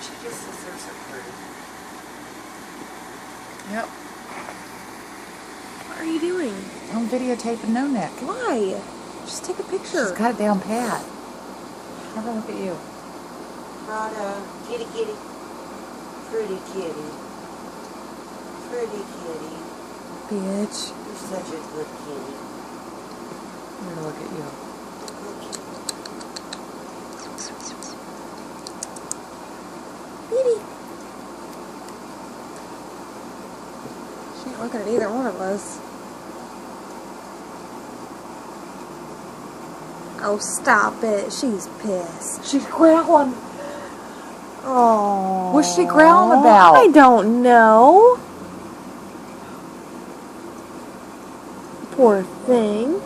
She just says they're so pretty. Yep. What are you doing? I'm videotaping No Neck. Why? Just take a picture. She's got it down pat. Have a look at you. Rhoda, kitty kitty. Pretty kitty. Pretty kitty. Bitch. You're such a good kitty. I'm gonna look at you. Good kitty. Baby. She ain't looking at either one of us. Oh, stop it. She's pissed. She's growling. Oh. What's she growling about? I don't know. Poor thing.